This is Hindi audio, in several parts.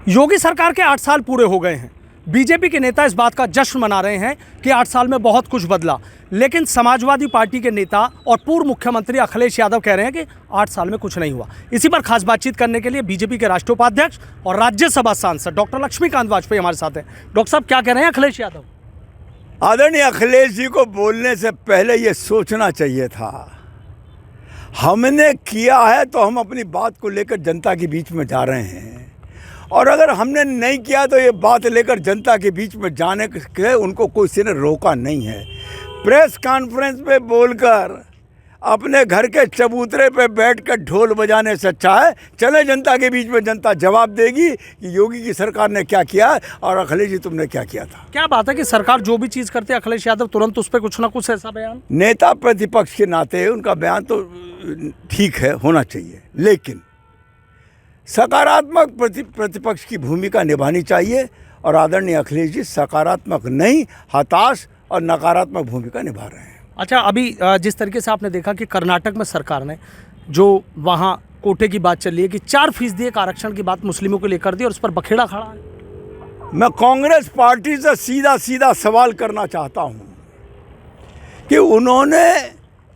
योगी सरकार के 8 साल पूरे हो गए हैं। बीजेपी के नेता इस बात का जश्न मना रहे हैं कि 8 साल में बहुत कुछ बदला, लेकिन समाजवादी पार्टी के नेता और पूर्व मुख्यमंत्री अखिलेश यादव कह रहे हैं कि 8 साल में कुछ नहीं हुआ। इसी पर खास बातचीत करने के लिए बीजेपी के राष्ट्रीय उपाध्यक्ष और राज्यसभा सांसद डॉक्टर लक्ष्मीकांत वाजपेयी हमारे साथ हैं। डॉक्टर साहब, क्या कह रहे हैं अखिलेश यादव? आदरणीय अखिलेश जी को बोलने से पहले ये सोचना चाहिए था, हमने किया है तो हम अपनी बात को लेकर जनता के बीच में जा रहे हैं, और अगर हमने नहीं किया तो ये बात लेकर जनता के बीच में जाने के उनको किसी ने रोका नहीं है। प्रेस कॉन्फ्रेंस पे बोलकर अपने घर के चबूतरे पे बैठकर ढोल बजाने से अच्छा है चले जनता के बीच में, जनता जवाब देगी कि योगी की सरकार ने क्या किया और अखिलेश जी तुमने क्या किया था। क्या बात है कि सरकार जो भी चीज़ करती है अखिलेश यादव तुरंत उस पर कुछ ना कुछ ऐसा बयान? नेता प्रतिपक्ष के नाते उनका बयान तो ठीक है, होना चाहिए, लेकिन सकारात्मक प्रतिपक्ष की भूमिका निभानी चाहिए। और आदरणीय अखिलेश जी सकारात्मक नहीं, हताश और नकारात्मक भूमिका निभा रहे हैं। अच्छा, अभी जिस तरीके से आपने देखा कि कर्नाटक में सरकार ने जो वहाँ कोटे की बात चल रही है कि 4% एक आरक्षण की बात मुस्लिमों को लेकर दी और उस पर बखेड़ा खड़ा है। मैं कांग्रेस पार्टी से सीधा सवाल करना चाहता हूँ कि उन्होंने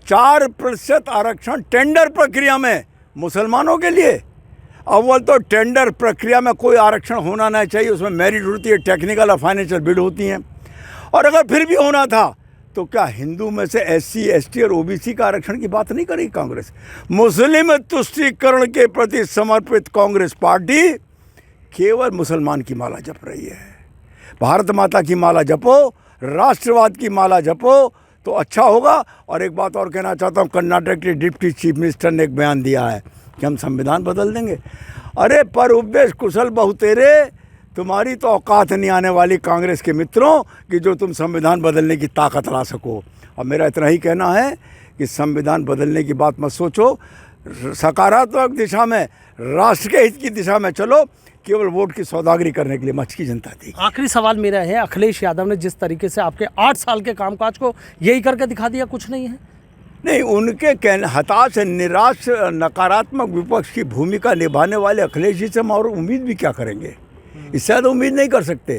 4% आरक्षण टेंडर प्रक्रिया में मुसलमानों के लिए, अव्वल तो टेंडर प्रक्रिया में कोई आरक्षण होना नहीं चाहिए, उसमें मेरिट होती है, टेक्निकल और फाइनेंशियल बिड होती हैं, और अगर फिर भी होना था तो क्या हिंदू में से SC, ST और OBC का आरक्षण की बात नहीं करेगी कांग्रेस? मुस्लिम तुष्टीकरण के प्रति समर्पित कांग्रेस पार्टी केवल मुसलमान की माला जप रही है। भारत माता की माला जपो, राष्ट्रवाद की माला जपो तो अच्छा होगा। और एक बात और कहना चाहता हूँ, कर्नाटक के डिप्टी चीफ मिनिस्टर ने एक बयान दिया है कि हम संविधान बदल देंगे। अरे पर उपदेश कुशल बहुतेरे, तुम्हारी तो औकात नहीं आने वाली कांग्रेस के मित्रों कि जो तुम संविधान बदलने की ताकत ला सको। और मेरा इतना ही कहना है कि संविधान बदलने की बात मत सोचो, सकारात्मक दिशा में, राष्ट्र के हित की दिशा में चलो, केवल वोट की सौदागरी करने के लिए मच की जनता थी। आखिरी सवाल मेरा है, अखिलेश यादव ने जिस तरीके से आपके 8 साल के कामकाज को यही करके दिखा दिया, कुछ नहीं है? नहीं, उनके कहने हताश, निराश, नकारात्मक विपक्ष की भूमिका निभाने वाले अखिलेश जी से हम और उम्मीद भी क्या करेंगे? इससे ज़्यादा उम्मीद नहीं कर सकते।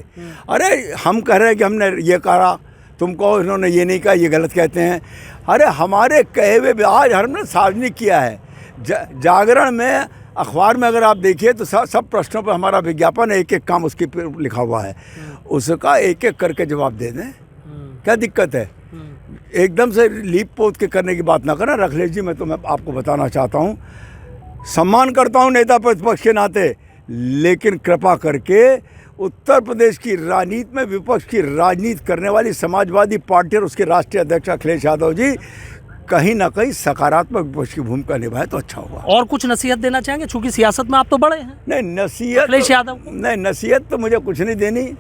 अरे हम कह रहे हैं कि हमने ये करा, तुम कहो इन्होंने ये नहीं कहा, ये गलत कहते हैं। अरे हमारे कहे हुए आज हमने सार्वजनिक किया है। जागरण में, अखबार में अगर आप देखिए तो सब प्रश्नों पर हमारा विज्ञापन, एक एक काम उसके पर लिखा हुआ है, उसका एक एक करके जवाब दे दें, क्या दिक्कत है? एकदम से लीप पोत के करने की बात ना करें। अखिलेश जी, मैं आपको बताना चाहता हूँ, सम्मान करता हूँ नेता प्रतिपक्ष के नाते, लेकिन कृपा करके उत्तर प्रदेश की राजनीति में विपक्ष की राजनीति करने वाली समाजवादी पार्टी और उसके राष्ट्रीय अध्यक्ष अखिलेश यादव जी कहीं ना कहीं सकारात्मक विपक्ष की भूमिका निभाए तो अच्छा होगा। और कुछ नसीहत देना चाहेंगे, चूंकि सियासत में आप तो बड़े हैं? नहीं, नसीहत अखिलेश यादव नहीं, नसीहत तो मुझे कुछ नहीं देनी,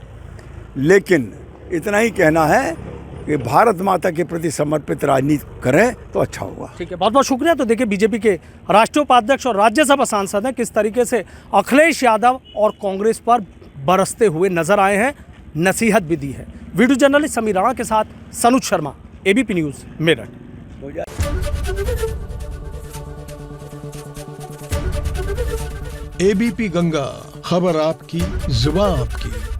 लेकिन इतना ही कहना है कि भारत माता के प्रति समर्पित राजनीति करें तो अच्छा होगा। ठीक है, बहुत बहुत शुक्रिया। तो देखिए, बीजेपी के राष्ट्रीय उपाध्यक्ष और राज्यसभा सांसद हैं, किस तरीके से अखिलेश यादव और कांग्रेस पर बरसते हुए नजर आए हैं, नसीहत भी दी है। वीडियो जर्नलिस्ट समीर राणा के साथ Sanuj Sharma, ABP news, Meerut. ABP Ganga, खबर आपकी, जुबान आपकी।